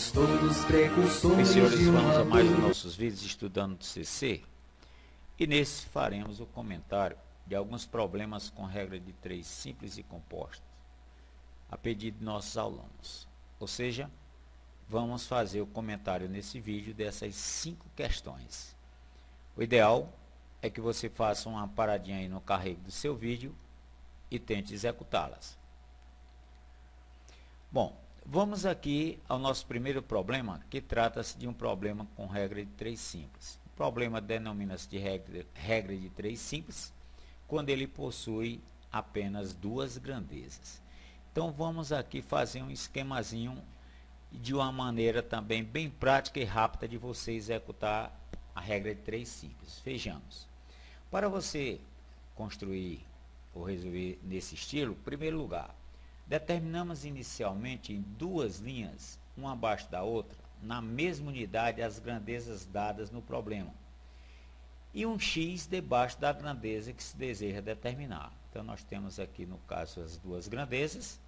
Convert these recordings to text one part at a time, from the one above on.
Somos todos precursores Bem, senhores, de vamos a mais um uma... nossos vídeos estudando do CC. E nesse faremos o comentário de alguns problemas com regra de 3 simples e compostas, a pedido de nossos alunos. Ou seja, vamos fazer o comentário nesse vídeo dessas 5 questões. O ideal é que você faça uma paradinha aí no carrego do seu vídeo e tente executá-las. Bom, vamos aqui ao nosso primeiro problema, que trata-se de um problema com regra de 3 simples. O problema denomina-se de regra de 3 simples, quando ele possui apenas 2 grandezas. Então, vamos aqui fazer um esquemazinho de uma maneira também bem prática e rápida de você executar a regra de 3 simples. Vejamos. Para você construir ou resolver nesse estilo, em primeiro lugar, determinamos inicialmente em 2 linhas, uma abaixo da outra, na mesma unidade, as grandezas dadas no problema, e um x debaixo da grandeza que se deseja determinar. Então, nós temos aqui, no caso, as 2 grandezas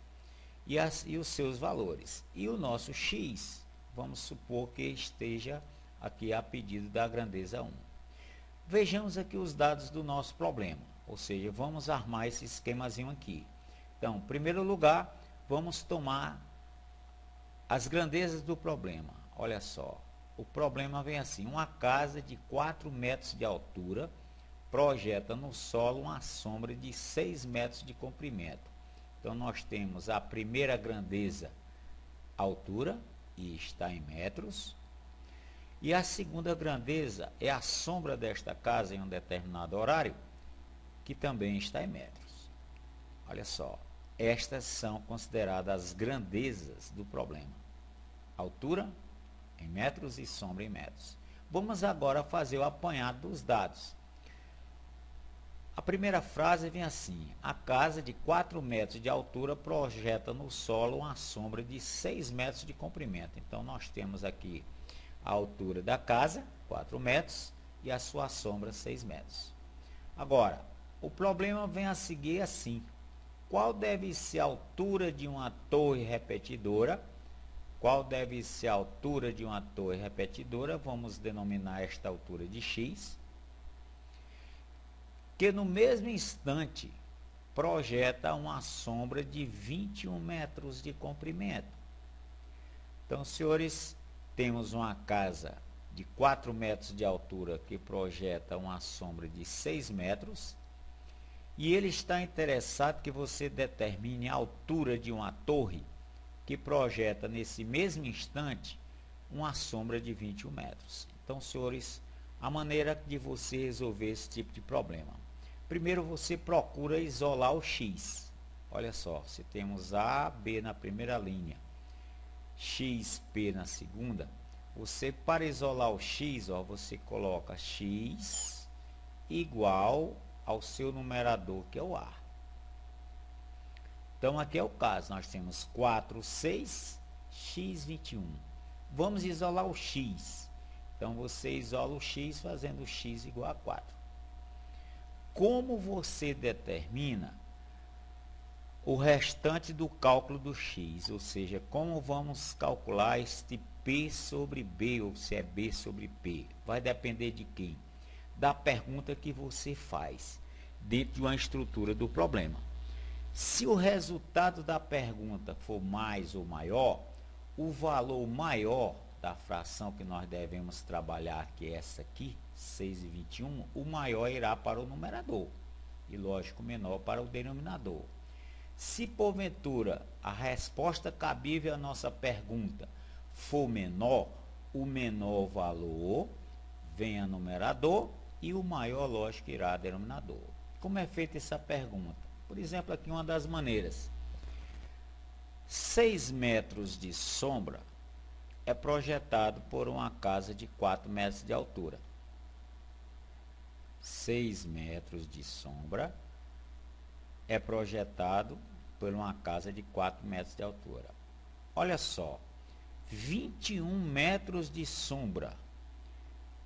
e os seus valores. E o nosso x, vamos supor que esteja aqui a pedido da grandeza 1. Vejamos aqui os dados do nosso problema, ou seja, vamos armar esse esquemazinho aqui. Então, em primeiro lugar, vamos tomar as grandezas do problema. Olha só, o problema vem assim: uma casa de 4 metros de altura projeta no solo uma sombra de 6 metros de comprimento. Então, nós temos a primeira grandeza, altura, e está em metros. E a segunda grandeza é a sombra desta casa em um determinado horário, que também está em metros. Olha só, estas são consideradas as grandezas do problema. Altura em metros e sombra em metros. Vamos agora fazer o apanhado dos dados. A primeira frase vem assim: a casa de 4 metros de altura projeta no solo uma sombra de 6 metros de comprimento. Então, nós temos aqui a altura da casa, 4 metros, e a sua sombra, 6 metros. Agora, o problema vem a seguir assim: qual deve ser a altura de uma torre repetidora? Qual deve ser a altura de uma torre repetidora? Vamos denominar esta altura de x, que no mesmo instante projeta uma sombra de 21 metros de comprimento. Então, senhores, temos uma casa de 4 metros de altura que projeta uma sombra de 6 metros. E ele está interessado que você determine a altura de uma torre que projeta nesse mesmo instante uma sombra de 21 metros. Então, senhores, a maneira de você resolver esse tipo de problema: primeiro você procura isolar o x. Olha só, se temos A, B na primeira linha, x, P na segunda, você, para isolar o x, ó, você coloca x igual ao seu numerador, que é o A. Então, aqui é o caso, nós temos 4, 6, x, 21. Vamos isolar o x. Então, você isola o x fazendo x igual a 4. Como você determina o restante do cálculo do x? Ou seja, como vamos calcular este P sobre B, ou se é B sobre P? Vai depender de quem? Da pergunta que você faz dentro de uma estrutura do problema. Se o resultado da pergunta for mais ou maior, o valor maior da fração que nós devemos trabalhar, que é essa aqui, 6 e 21, o maior irá para o numerador e, lógico, o menor para o denominador. Se porventura a resposta cabível à nossa pergunta for menor, o menor valor vem a numerador e o maior, lógico, irá a denominador. Como é feita essa pergunta? Por exemplo, aqui uma das maneiras: 6 metros de sombra é projetado por uma casa de 4 metros de altura. 6 metros de sombra é projetado por uma casa de 4 metros de altura. Olha só, 21 metros de sombra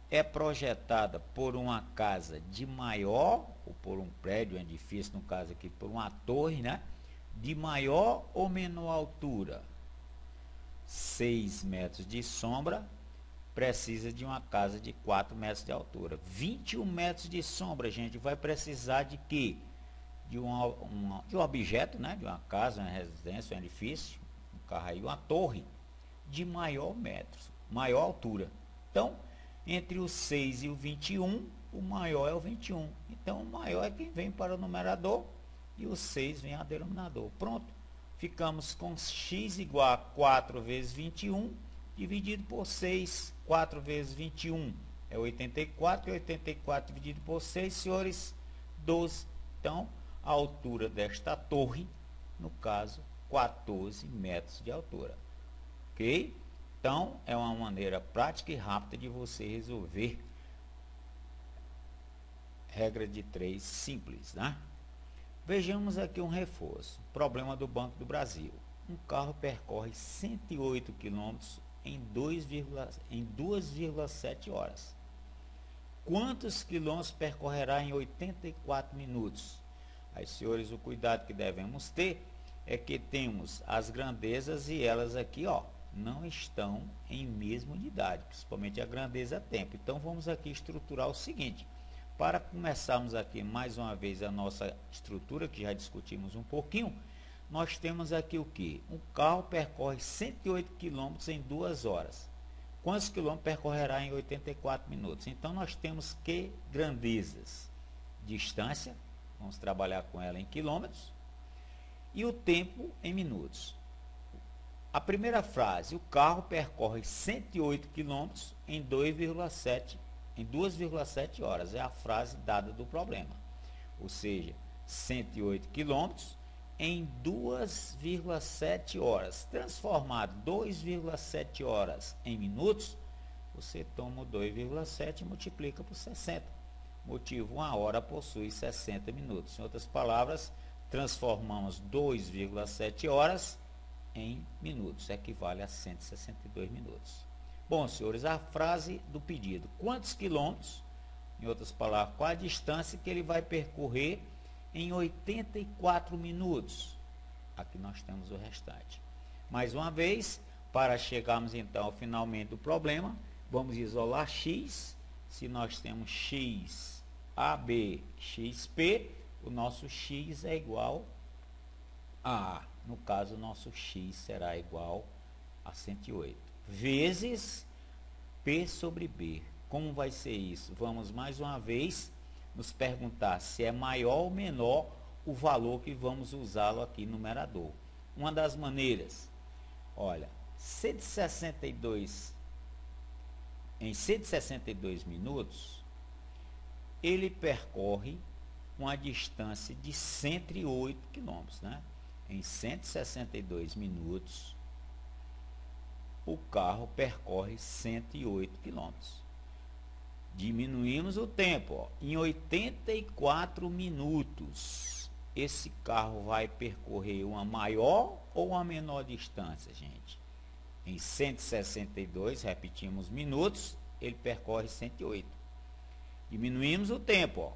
é projetada por uma casa de maior, ou por um prédio, um edifício, no caso aqui, por uma torre, né? De maior ou menor altura? 6 metros de sombra, precisa de uma casa de 4 metros de altura. 21 metros de sombra, gente, vai precisar de quê? De um objeto, né? De uma casa, uma residência, um edifício, um carro aí, uma torre de maior altura. Então, entre o 6 e o 21, o maior é o 21. Então, o maior é quem vem para o numerador e o 6 vem ao denominador. Pronto. Ficamos com x igual a 4 vezes 21, dividido por 6. 4 vezes 21 é 84, e 84 dividido por 6, senhores, 12. Então, a altura desta torre, no caso, 14 metros de altura. Ok? Então, é uma maneira prática e rápida de você resolver regra de 3 simples, né? Vejamos aqui um reforço. Problema do Banco do Brasil. Um carro percorre 108 km em 2,7 horas. Quantos quilômetros percorrerá em 84 minutos? Aí, senhores, o cuidado que devemos ter é que temos as grandezas e elas aqui, ó, não estão em mesma unidade, principalmente a grandeza tempo. Então, vamos aqui estruturar o seguinte. Para começarmos aqui mais uma vez a nossa estrutura, que já discutimos um pouquinho, nós temos aqui o que? Um carro percorre 108 km em 2 horas. Quantos quilômetros percorrerá em 84 minutos? Então, nós temos que grandezas? Distância, vamos trabalhar com ela em quilômetros, e o tempo em minutos. A primeira frase, o carro percorre 108 km em 2,7 horas, é a frase dada do problema. Ou seja, 108 km em 2,7 horas. Transformar 2,7 horas em minutos, você toma o 2,7 e multiplica por 60. Motivo, 1 hora possui 60 minutos. Em outras palavras, transformamos 2,7 horas em minutos, equivale a 162 minutos. Bom, senhores, a frase do pedido. Quantos quilômetros, em outras palavras, qual a distância que ele vai percorrer em 84 minutos? Aqui nós temos o restante. Mais uma vez, para chegarmos então ao finalmente do problema, vamos isolar x. Se nós temos x, AB, xp, o nosso x é igual a, no caso, o nosso x será igual a 108. Vezes P sobre B. Como vai ser isso? Vamos mais uma vez nos perguntar se é maior ou menor o valor que vamos usá-lo aqui no numerador. Uma das maneiras, olha, 162 em 162 minutos, ele percorre uma distância de 108 quilômetros, né? Em 162 minutos, o carro percorre 108 quilômetros. Diminuímos o tempo, ó. Em 84 minutos, esse carro vai percorrer uma maior ou uma menor distância, gente? Em 162, repetimos minutos, ele percorre 108. Diminuímos o tempo, ó.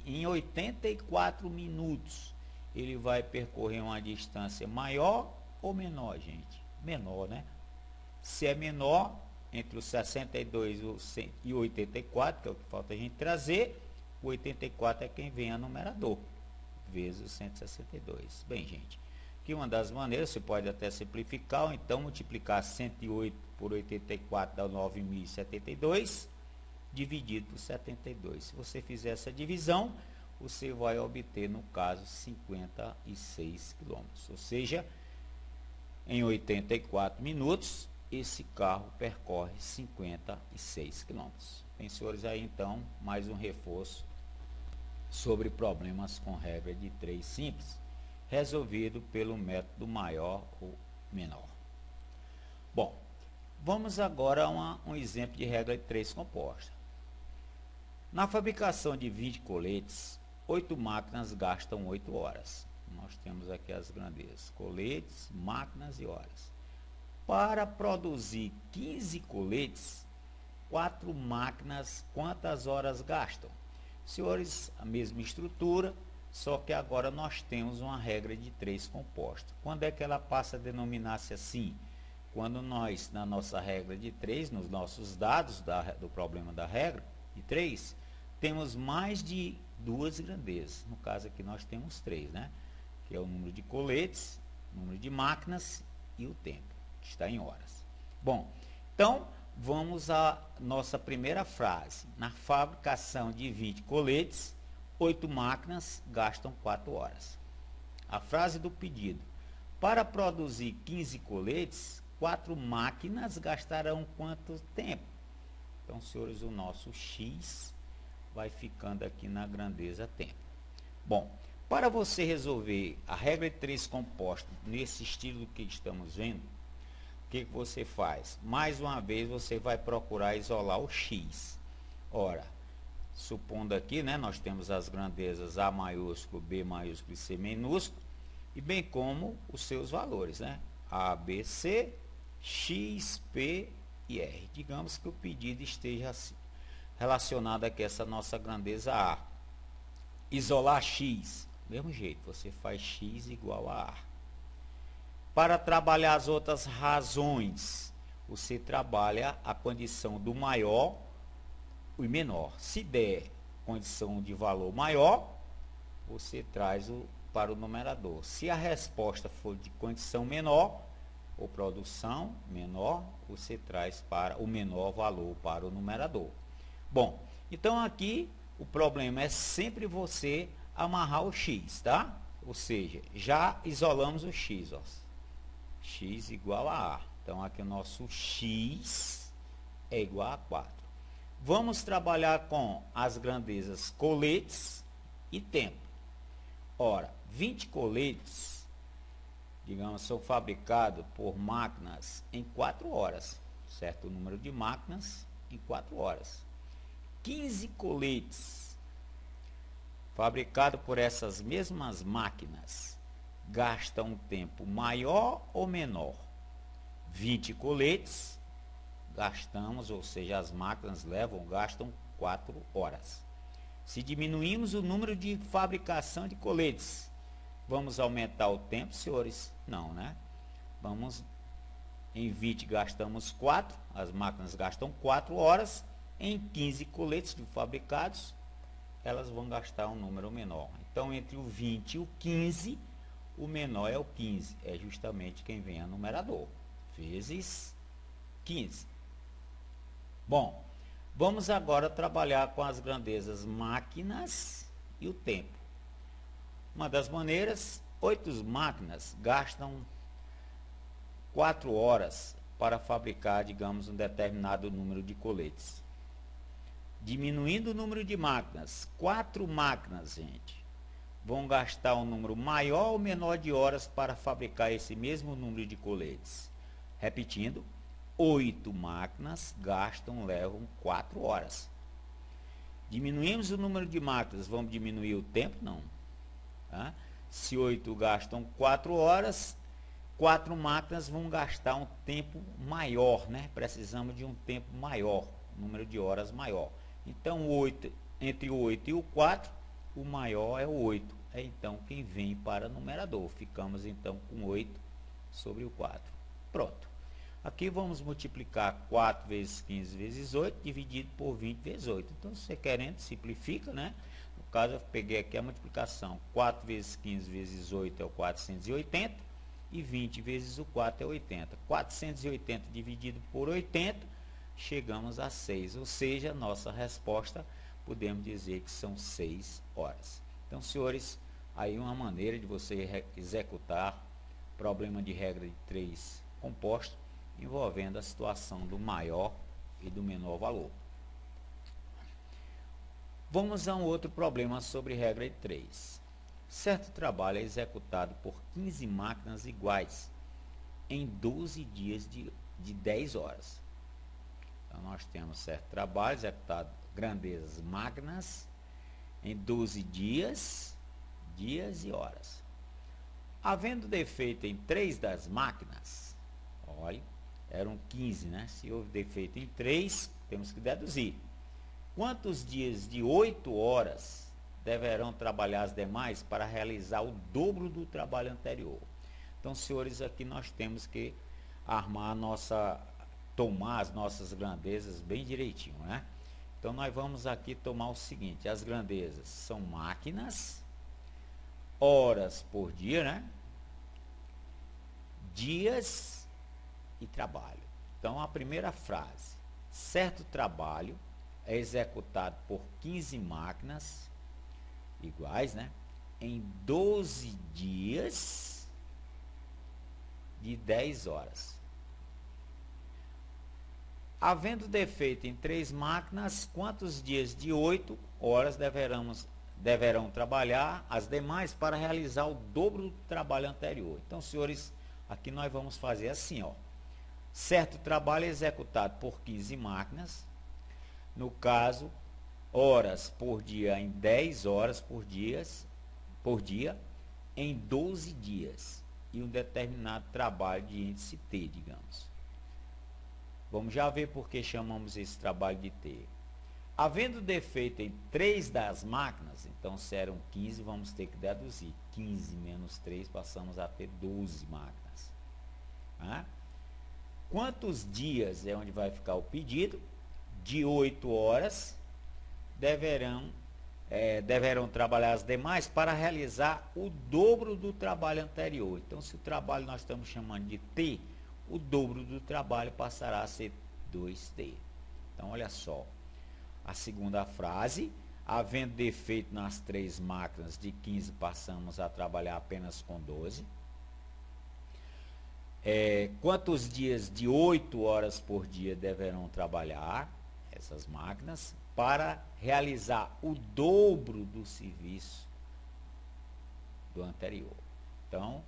Em 84 minutos, ele vai percorrer uma distância maior ou menor, gente? Menor, né? Se é menor, entre o 62 e o 84, que é o que falta a gente trazer, o 84 é quem vem a numerador, vezes o 162. Bem, gente, aqui uma das maneiras, você pode até simplificar, ou então multiplicar 108 por 84 dá 9.072, dividido por 72. Se você fizer essa divisão, você vai obter, no caso, 56 quilômetros. Ou seja, em 84 minutos, esse carro percorre 56 quilômetros. Bem, senhores, aí então, mais um reforço sobre problemas com regra de 3 simples, resolvido pelo método maior ou menor. Bom, vamos agora a um exemplo de regra de 3 composta. Na fabricação de 20 coletes, 8 máquinas gastam 8 horas. Nós temos aqui as grandezas, coletes, máquinas e horas. Para produzir 15 coletes, 4 máquinas, quantas horas gastam? Senhores, a mesma estrutura, só que agora nós temos uma regra de 3 composta. Quando é que ela passa a denominar-se assim? quando nós, na nossa regra de 3, nos nossos dados do problema da regra de 3, temos mais de duas grandezas. No caso aqui nós temos 3, né? Que é o número de coletes, o número de máquinas e o tempo, que está em horas. Bom, então vamos à nossa primeira frase. Na fabricação de 20 coletes, 8 máquinas gastam 4 horas. A frase do pedido. Para produzir 15 coletes, 4 máquinas gastarão quanto tempo? Então, senhores, o nosso X vai ficando aqui na grandeza tempo. Bom, para você resolver a regra de 3 composta nesse estilo que estamos vendo, o que você faz? Mais uma vez, você vai procurar isolar o X. Ora, supondo aqui, né, nós temos as grandezas A maiúsculo, B maiúsculo e C minúsculo, e bem como os seus valores, né? A, B, C, X, P e R. Digamos que o pedido esteja assim, relacionado aqui a essa nossa grandeza A. Isolar X, mesmo jeito, você faz X igual a A. Para trabalhar as outras razões, você trabalha a condição do maior e menor. Se der condição de valor maior, você traz para o numerador. Se a resposta for de condição menor, ou produção menor, você traz para o menor valor para o numerador. Bom, então aqui o problema é sempre você amarrar o X, tá? Ou seja, já isolamos o X, ó. X igual a A. Então aqui o nosso X é igual a 4. Vamos trabalhar com as grandezas coletes e tempo. Ora, 20 coletes, digamos, são fabricados por máquinas em 4 horas. Certo número de máquinas em 4 horas. 15 coletes fabricados por essas mesmas máquinas gastam um tempo maior ou menor? 20 coletes gastamos, ou seja, as máquinas gastam 4 horas. Se diminuímos o número de fabricação de coletes, vamos aumentar o tempo, senhores? Não, né? Em 20 gastamos 4, as máquinas gastam 4 horas, em 15 coletes fabricados, elas vão gastar um número menor. Então, entre o 20 e o 15, o menor é o 15, é justamente quem vem a numerador, vezes 15. Bom, vamos agora trabalhar com as grandezas máquinas e o tempo. Uma das maneiras, 8 máquinas gastam 4 horas para fabricar, digamos, um determinado número de coletes. Diminuindo o número de máquinas, 4 máquinas, gente, vão gastar um número maior ou menor de horas para fabricar esse mesmo número de coletes. Repetindo, 8 máquinas levam 4 horas. Diminuímos o número de máquinas, vamos diminuir o tempo? Não. Tá? Se 8 gastam 4 horas, 4 máquinas vão gastar um tempo maior, né? Precisamos de um tempo maior, número de horas maior. Então, entre o 8 e o 4, o maior é o 8. É então quem vem para o numerador. Ficamos então com 8 sobre o 4. Pronto. Aqui vamos multiplicar 4 vezes 15 vezes 8, dividido por 20 vezes 8. Então, se você querendo, simplifica, né? No caso, eu peguei aqui a multiplicação. 4 vezes 15 vezes 8 é o 480. E 20 vezes o 4 é 80. 480 dividido por 80, chegamos a 6. Ou seja, nossa resposta, podemos dizer que são 6 horas. Então, senhores, aí uma maneira de você executar problema de regra de 3 composto, envolvendo a situação do maior e do menor valor. Vamos a um outro problema sobre regra de 3. Certo trabalho é executado por 15 máquinas iguais em 12 dias de 10 horas. Então, nós temos certo trabalho executado, grandezas máquinas, em 12 dias e horas. Havendo defeito em 3 das máquinas, olha, eram 15, né? Se houve defeito em 3, temos que deduzir. Quantos dias de 8 horas deverão trabalhar as demais para realizar o dobro do trabalho anterior? Então, senhores, aqui nós temos que tomar as nossas grandezas bem direitinho, né? Então nós vamos aqui tomar o seguinte: as grandezas são máquinas, horas por dia, né? Dias e trabalho. Então a primeira frase: certo trabalho é executado por 15 máquinas iguais, né? Em 12 dias de 10 horas. Havendo defeito em 3 máquinas, quantos dias de 8 horas deverão trabalhar as demais para realizar o dobro do trabalho anterior? Então, senhores, aqui nós vamos fazer assim, ó. Certo trabalho é executado por 15 máquinas, no caso, horas por dia em 10 horas por dia, em 12 dias, e um determinado trabalho de índice T, digamos. Vamos já ver por que chamamos esse trabalho de T. Havendo defeito em 3 das máquinas, então se eram 15, vamos ter que deduzir. 15 menos 3, passamos a ter 12 máquinas. Quantos dias é onde vai ficar o pedido? De 8 horas deverão trabalhar as demais para realizar o dobro do trabalho anterior. Então, se o trabalho nós estamos chamando de T, o dobro do trabalho passará a ser 2T. Então, olha só. A segunda frase: havendo defeito nas 3 máquinas, de 15 passamos a trabalhar apenas com 12. Quantos dias de 8 horas por dia deverão trabalhar essas máquinas para realizar o dobro do serviço do anterior? Então,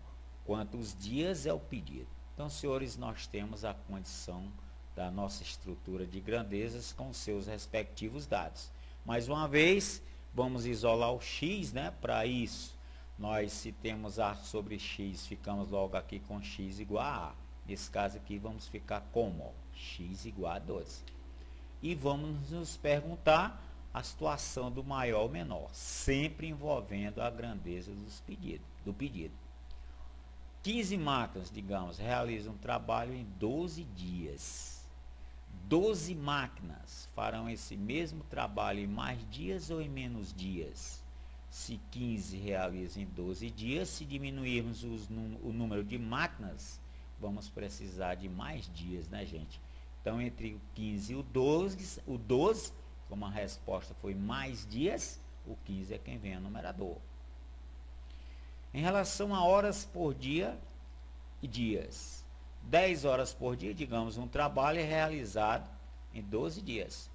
quantos dias é o pedido? Então, senhores, nós temos a condição da nossa estrutura de grandezas com seus respectivos dados. Mais uma vez, vamos isolar o x, né? Para isso, nós, se temos A sobre x, ficamos logo aqui com x igual a A. Nesse caso aqui, vamos ficar como? Ó, x igual a 12. E vamos nos perguntar a situação do maior ou menor, sempre envolvendo a grandeza do pedido. 15 máquinas, digamos, realizam um trabalho em 12 dias. 12 máquinas farão esse mesmo trabalho em mais dias ou em menos dias? Se 15 realizam em 12 dias, se diminuirmos o número de máquinas, vamos precisar de mais dias, né, gente? Então, entre o 15 e o 12, como a resposta foi mais dias, o 15 é quem vem a numerador. Em relação a horas por dia e dias, 10 horas por dia, digamos, um trabalho é realizado em 12 dias.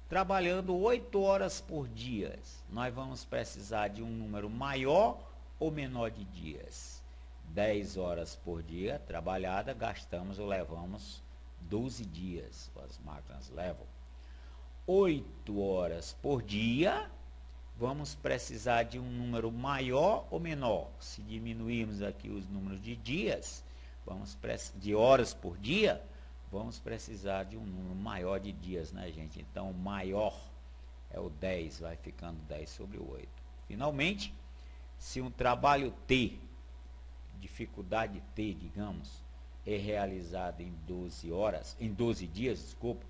Trabalhando 8 horas por dia, nós vamos precisar de um número maior ou menor de dias? 10 horas por dia trabalhada, gastamos ou levamos 12 dias, as máquinas levam. 8 horas por dia, vamos precisar de um número maior ou menor? Se diminuirmos aqui os números de dias, de horas por dia, vamos precisar de um número maior de dias, né, gente? Então, o maior é o 10, vai ficando 10 sobre o 8. Finalmente, se um trabalho T, dificuldade T, digamos, é realizado em 12 dias, desculpa,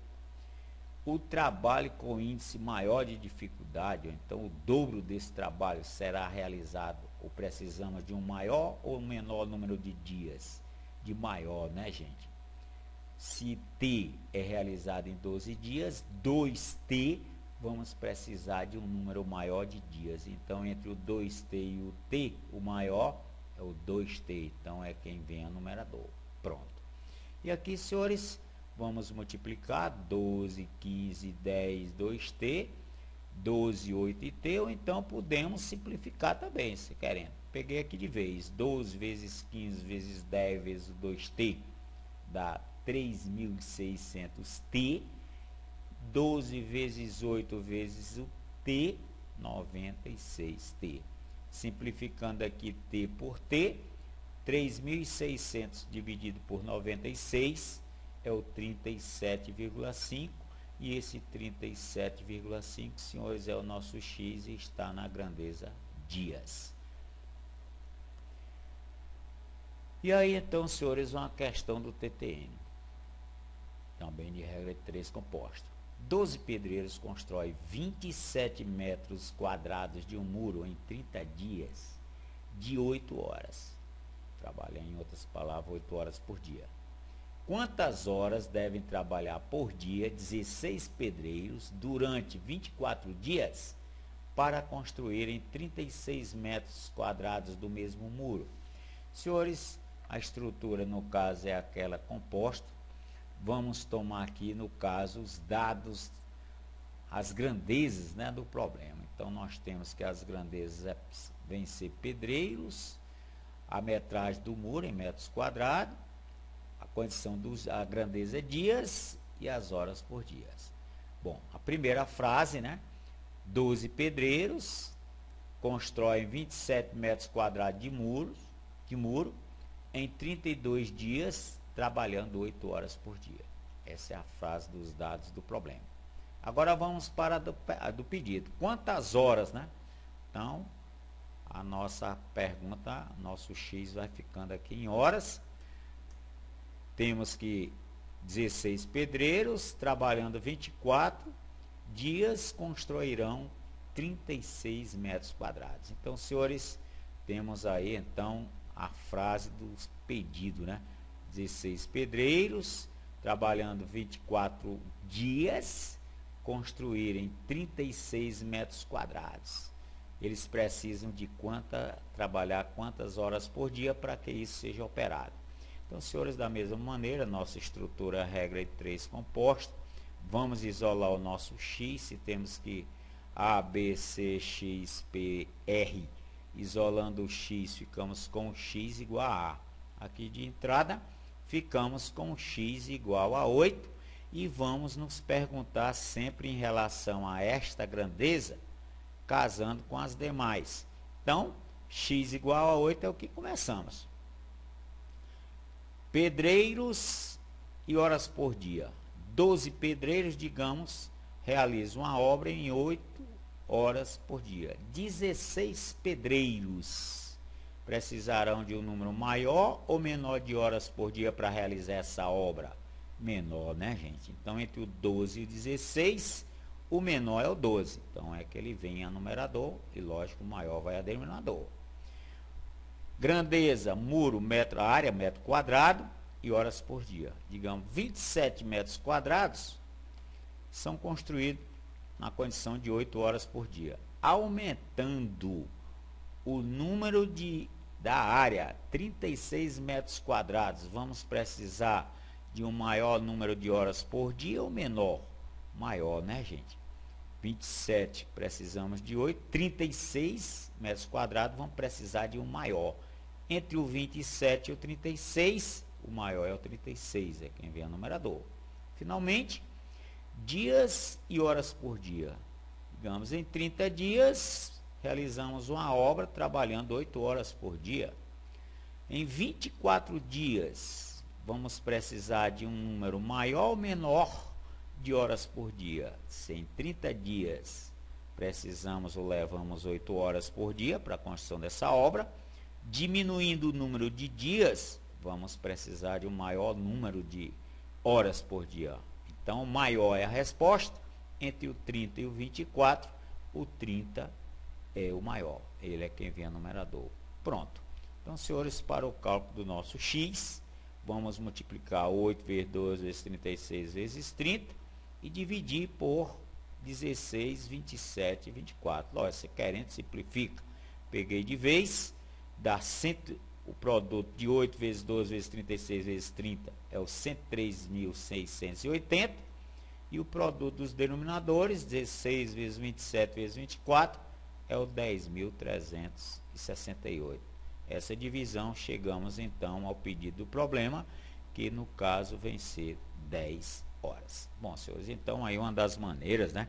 o trabalho com índice maior de dificuldade, ou então o dobro desse trabalho será realizado, ou precisamos de um maior ou menor número de dias? De maior, né, gente? Se T é realizado em 12 dias, 2T, vamos precisar de um número maior de dias. Então, entre o 2T e o T, o maior é o 2T. Então, é quem vem a numerador. Pronto. E aqui, senhores, vamos multiplicar 12, 15, 10, 2T, 12, 8 e T, ou então podemos simplificar também, se querendo. Peguei aqui de vez, 12 vezes 15 vezes 10 vezes 2T, dá 3.600T, 12 vezes 8 vezes o T, 96T. Simplificando aqui T por T, 3.600 dividido por 96 é o 37,5, e esse 37,5, senhores, é o nosso X e está na grandeza dias. E aí, então, senhores, uma questão do TTN, também de regra de 3 composta. 12 pedreiros constroem 27 metros quadrados de um muro em 30 dias, de 8 horas. Trabalhar, em outras palavras, 8 horas por dia. Quantas horas devem trabalhar por dia 16 pedreiros durante 24 dias para construírem 36 metros quadrados do mesmo muro? Senhores, a estrutura no caso é aquela composta. Vamos tomar aqui no caso os dados, as grandezas, né, do problema. Então nós temos que as grandezas vêm ser pedreiros, a metragem do muro em metros quadrados, a grandeza é dias e as horas por dias. Bom, a primeira frase, né? 12 pedreiros constroem 27 metros quadrados de muro em 32 dias, trabalhando 8 horas por dia. Essa é a frase dos dados do problema. Agora vamos para a do pedido. Quantas horas, né? Então, a nossa pergunta, nosso X vai ficando aqui em horas. Temos que 16 pedreiros, trabalhando 24 dias, construirão 36 metros quadrados. Então, senhores, temos aí, então, a frase do pedido, né? 16 pedreiros, trabalhando 24 dias, construírem 36 metros quadrados. Eles precisam de trabalhar quantas horas por dia para que isso seja operado. Então, senhores, da mesma maneira, nossa estrutura é regra de 3 composta. Vamos isolar o nosso X, se temos que A, B, C, X, P, R. Isolando o X, ficamos com o X igual a A. Aqui de entrada, ficamos com o X igual a 8. E vamos nos perguntar sempre em relação a esta grandeza, casando com as demais. Então, X igual a 8 é o que começamos. Pedreiros e horas por dia. 12 pedreiros, digamos, realizam a obra em 8 horas por dia. 16 pedreiros precisarão de um número maior ou menor de horas por dia para realizar essa obra? Menor, né, gente? Então, entre o 12 e o 16, o menor é o 12. Então, é que ele vem a numerador e, lógico, o maior vai a denominador. Grandeza, muro, área, metro quadrado e horas por dia. Digamos, 27 metros quadrados são construídos na condição de 8 horas por dia. Aumentando o número da área, 36 metros quadrados, vamos precisar de um maior número de horas por dia ou menor? Maior, né, gente? 27, precisamos de 8. 36 metros quadrados, vamos precisar de um maior. Entre o 27 e o 36, o maior é o 36, é quem vem a numerador. Finalmente, dias e horas por dia. Digamos, em 30 dias, realizamos uma obra trabalhando 8 horas por dia. Em 24 dias, vamos precisar de um número maior ou menor de horas por dia. Se em 30 dias precisamos ou levamos 8 horas por dia para a construção dessa obra, diminuindo o número de dias, vamos precisar de um maior número de horas por dia. Então, maior é a resposta. Entre o 30 e o 24, o 30 é o maior. Ele é quem vem a numerador. Pronto. Então, senhores, para o cálculo do nosso X, vamos multiplicar 8 vezes 12 vezes 36 vezes 30 e dividir por 16, 27 e 24. Lógico, se querendo, simplifica. Peguei de vez, dá o produto de 8 vezes 12 vezes 36 vezes 30 é o 103.680. E o produto dos denominadores, 16 vezes 27 vezes 24, é o 10.368. Essa divisão, chegamos então ao pedido do problema, que no caso vem ser 10 horas. Bom, senhores, então aí uma das maneiras, né,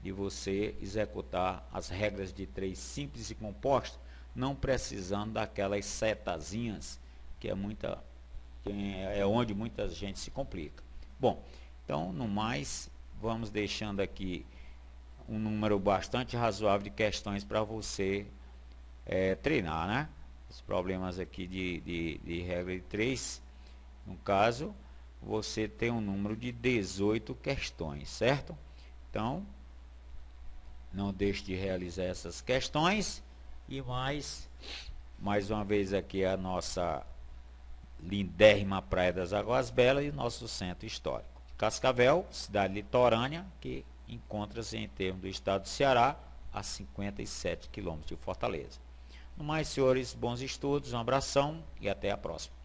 de você executar as regras de 3 simples e compostas, não precisando daquelas setazinhas, que é onde muita gente se complica. Bom, então, no mais, vamos deixando aqui um número bastante razoável de questões para você treinar, né? os problemas aqui de regra de 3, no caso, você tem um número de 18 questões, certo? Então, não deixe de realizar essas questões. E mais uma vez aqui a nossa lindérrima Praia das Águas Belas e nosso centro histórico. Cascavel, cidade litorânea, que encontra-se em termos do estado do Ceará, a 57 quilômetros de Fortaleza. No mais, senhores, bons estudos, um abração e até a próxima.